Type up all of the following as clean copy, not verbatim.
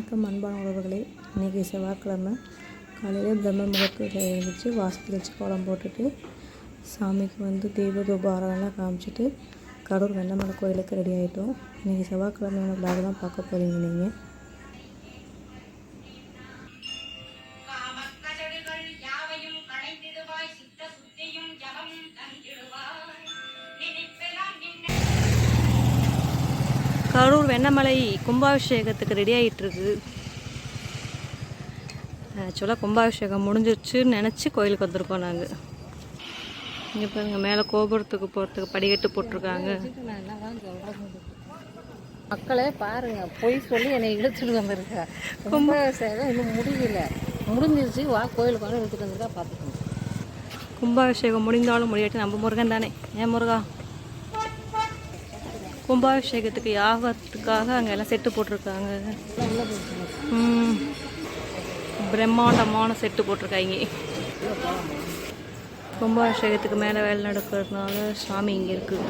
வணக்கம் அன்பான உறவுகளே. இன்றைக்கி செவ்வாய்க்கிழமை காலையில் பிரம்ம முகூர்த்தத்தில் எழுந்திரிச்சு வாசல் வச்சு கோலம் போட்டுட்டு சாமிக்கு தீப தூபாரம்லாம் காமிச்சிட்டு கடூர் வெண்ணமலை கோயிலுக்கு ரெடி ஆகிட்டோம். இன்றைக்கி செவ்வாய்க்கிழமையான விளாக் தான் பார்க்க போகிறீங்க நீங்கள். கடூர் வெண்ணமலை கும்பாபிஷேகத்துக்கு ரெடி ஆகிட்டுருக்கு. ஆக்சுவலாக கும்பாபிஷேகம் முடிஞ்சிருச்சுன்னு நினச்சி கோயிலுக்கு வந்திருக்கோம் நாங்கள். இங்கே பாருங்க, மேலே கோபுரத்துக்கு போகிறதுக்கு படிக்கட்டு போட்டிருக்காங்க. மக்களே பாருங்க, பொய் சொல்லி என்னை இழுத்துட்டு வந்திருக்கா. கும்பாபிஷேகம் இன்னும் முடியல, முடிஞ்சிருச்சு. வா கோயிலுக்கு வந்து இழுத்துட்டு வந்திருக்கா, பார்த்துக்கோங்க. கும்பாபிஷேகம் முடிந்தாலும் முடியாட்டி நம்ம முருகன் தானே. ஏன் முருகா? கும்பாபிஷேகத்துக்கு யாகத்துக்காக அங்கே எல்லாம் செட்டு போட்டிருக்காங்க. பிரம்மாண்டமான செட்டு போட்டிருக்காங்க. கும்பாபிஷேகத்துக்கு மேலே வேலை நடக்கிறதுனால சாமி இங்கே இருக்குது.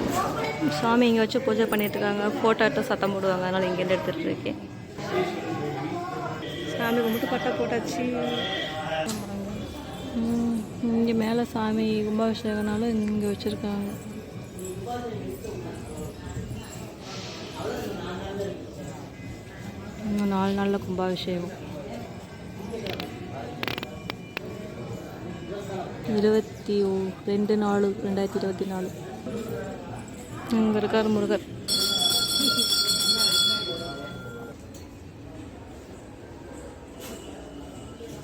சாமி இங்கே வச்சு பூஜை பண்ணிட்டுருக்காங்க. ஃபோட்டோ எடுத்து சத்தம் போடுவாங்க, அதனால் இங்கேருந்து எடுத்துகிட்டு இருக்கேன். சாமி கும்பிட்டு பட்டை போட்டாச்சு. இங்கே மேலே சாமி கும்பாபிஷேகனால இங்கே வச்சுருக்காங்க. இன்னும் 4 நாளில் கும்பாபிஷேகம். 22/4/2024. இங்கே இருக்கார் முருகர்.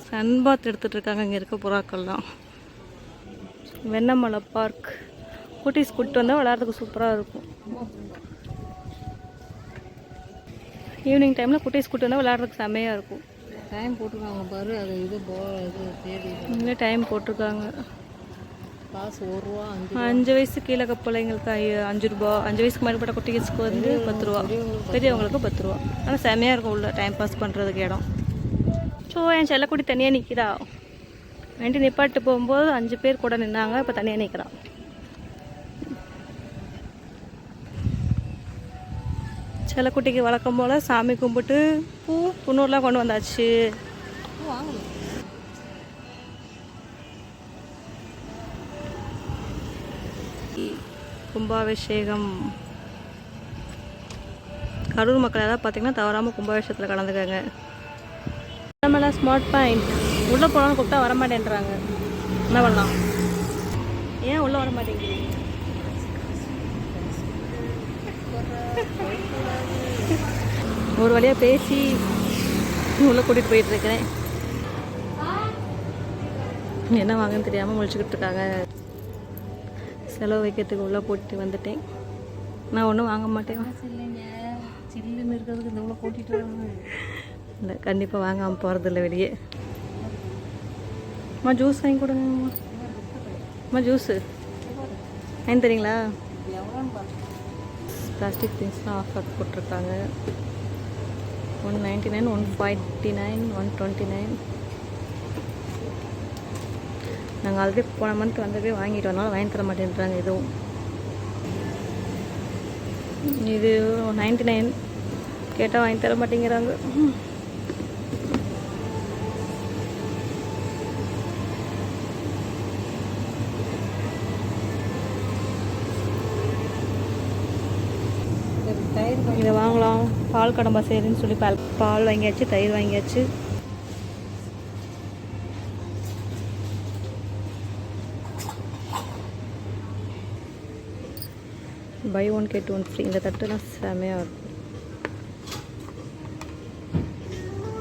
சன்பாத் எடுத்துகிட்டு இருக்காங்க இங்கே இருக்க புறாக்கள்லாம். வெண்ணமலை பார்க் குட்டீஸ் கூப்பிட்டு வந்தால் விளையாடுறதுக்கு சூப்பராக இருக்கும். ஈவினிங் டைமில் குட்டீஸ் கூப்பிட்டு வந்தால் விளையாடுறதுக்கு செம்மையாக இருக்கும். டைம் போட்டிருக்காங்க பாரு, அது இது தேடி இங்கே டைம் போட்டிருக்காங்க. காசு 1 ரூபா, 5 வயசு கீழே பிள்ளைங்களுக்கு 5 ரூபா, 5 வயசுக்கு மேற்பட்ட குட்டிஸ்க்கு 10 ரூபா, பெரியவங்களுக்கு 10 ரூபா. ஆனால் செம்மையாக இருக்கும் உள்ள டைம் பாஸ் பண்ணுறதுக்கு இடம். ஸோ என் செல்லக்குட்டி தனியாக நிற்கிறா. வண்டி நிப்பாட்டு போகும்போது 5 பேர் கூட நின்னாங்க, இப்போ தனியாக நிற்கிறான். செல்லக்குட்டிக்கு வழக்கம் போல் சாமி கும்பிட்டு புண்ணூர்லாம் கொண்டு வந்தாச்சு. கும்பாபிஷேகம் கடூர் மக்கள் எல்லாம் பார்த்தீங்கன்னா தவறாமல் கும்பாபிஷேகத்தில் கலந்துக்காங்க. நம்மள ஸ்மார்ட் பாயிண்ட் உள்ளே போகலான்னு கூப்பிட்டா வரமாட்டேன்றாங்க. என்ன பண்ணலாம்? ஏன் உள்ளே வர மாட்டேங்குது? ஒரு வழியாக பேசி உள்ளே கூட்டிகிட்டு போயிட்டுருக்கிறேன். என்ன வாங்கன்னு தெரியாமல் முழிச்சுக்கிட்டு இருக்காங்க. செலவு வைக்கிறதுக்கு உள்ளே போட்டு வந்துட்டேன். நான் ஒன்றும் வாங்க மாட்டேன். சில்லுன்னு இருக்கிறதுக்கு இந்த உள்ள கூட்டிகிட்டு இல்லை, கண்டிப்பாக வாங்காமல் போகிறதில்ல வெளியே. அம்மா ஜூஸ் வாங்கி கொடுங்கம்மா. அம்மா ஜூஸு வாங்கி தரீங்களா? பிளாஸ்டிக் திங்ஸ்லாம் ஆஃபர் போட்டிருக்காங்க. 199, 149, 129. நாங்கள் ஆல்ரெடி போன மந்த் வந்ததே வாங்கிட்டு வந்தாலும் வாங்கி தர மாட்டேன்றாங்க. இதுவும் இது 99 கேட்டால் வாங்கி தர மாட்டேங்கிறாங்க. இதை வாங்கலாம். பால் கடம்பா சரின்னு சொல்லி பால் வாங்கியாச்சு, தயிர் வாங்கியாச்சு. Buy 1 get 1 free. இந்த தட்டுலாம் செம்மையாக இருக்கும்.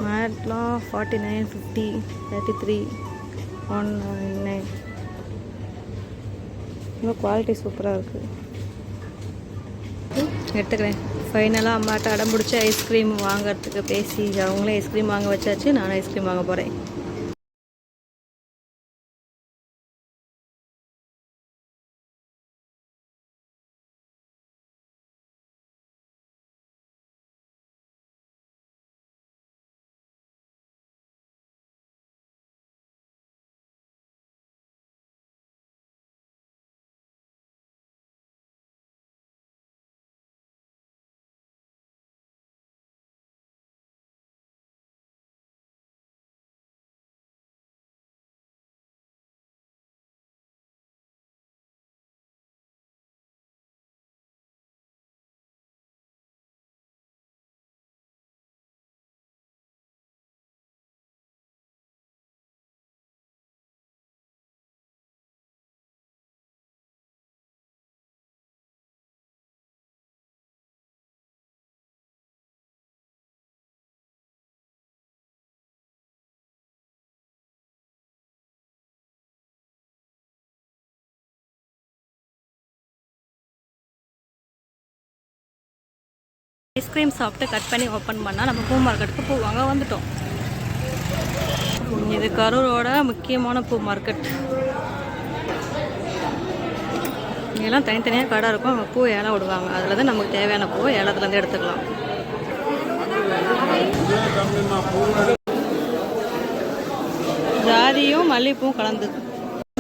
மேட்லாம் 49, 50, 33, 199. இன்னும் குவாலிட்டி சூப்பராக இருக்குது. எடுத்துக்கிறேன். ஃபைனலாக அம்மாட்ட அடம் பிடிச்சி ஐஸ்கிரீம் வாங்கிறதுக்கு பேசி அவங்களே ஐஸ்கிரீம் வாங்க வச்சாச்சு. நானும் ஐஸ்கிரீம் வாங்க போகிறேன். ஐஸ்கிரீம் சாப்பிட்டு கட் பண்ணி ஓப்பன் பண்ணால் நம்ம பூ மார்க்கெட்டுக்கு பூ வாங்க வந்துட்டோம். இது கரூரோட முக்கியமான பூ மார்க்கெட். இங்கெல்லாம் தனித்தனியாக கடை இருக்கும், அவங்க பூ ஏலம் விடுவாங்க. அதில் தான் நமக்கு தேவையான பூ ஏலத்துலேருந்து எடுத்துக்கலாம். ஜாதியும் மல்லிகைப்பூவும் கலந்து.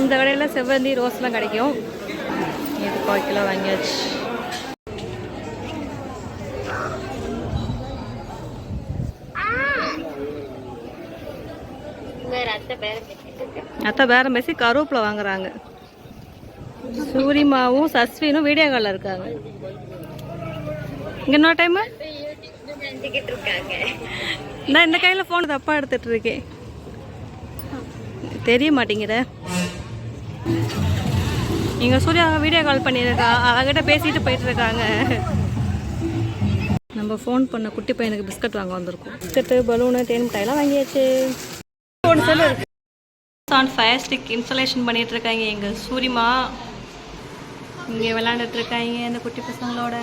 இந்த கடையில் செவ்வந்தி ரோஸ்லாம் கிடைக்கும். இது 1 கிலோ வாங்கியாச்சு. அத்தை பேரம் பேசி கருவேப்பிலை வாங்குறாங்க. சூரிமாவும் சஸ்வினும் வீடியோ காலில் இருக்காங்க. இங்கே இன்னொரு டைமு நான் இந்த கையில் ஃபோன் தப்பாக எடுத்துட்டு இருக்கேன், தெரிய மாட்டேங்குத. இங்கே சூர்யா வீடியோ கால் பண்ணியிருக்கா, அவகிட்ட பேசிட்டு போயிட்டு இருக்காங்க. நம்ம ஃபோன் பண்ண குட்டி பையனுக்கு பிஸ்கட் வாங்க வந்திருக்கோம். பிஸ்கட்டு, பலூனு, தேன் மிட்டாயெல்லாம் வாங்கியாச்சு. ஒன்று சொல்லு ஆன் ஃபயர் ஸ்டிக் இன்ஸ்டாலேஷன் பண்ணிட்டு இருக்காங்க எங்கள் சூரிமா. இங்கே விளையாண்டுட்டு இருக்காங்க இந்த குட்டி பசங்களோட.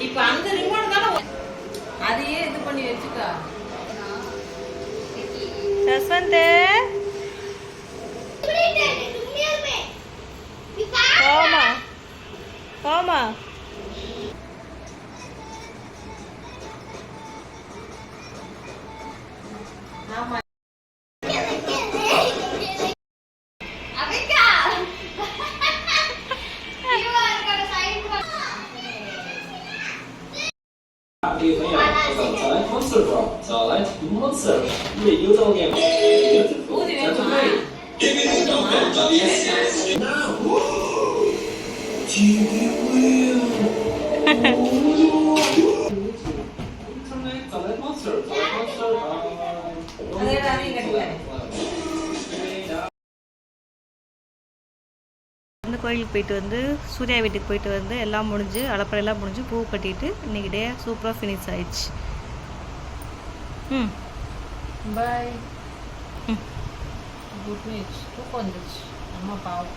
இப்ப அந்த ரிமோட் தான அதையே இது பண்ணி வெச்சுக்க. சஸ்வந்த் ஆமா ஆமா ஆமா அந்த கோயிலுக்கு போயிட்டு வந்து சூர்யா வீட்டுக்கு போயிட்டு வந்து எல்லாம் முடிஞ்சு அலப்பறையெல்லாம் முடிஞ்சு பூ கட்டிட்டு இன்னைக்கு டே சூப்பராக ஃபினிஷ் ஆயிடுச்சு. பாய். Good night. தூக்கம் வந்துச்சு. அம்மா பாவம்.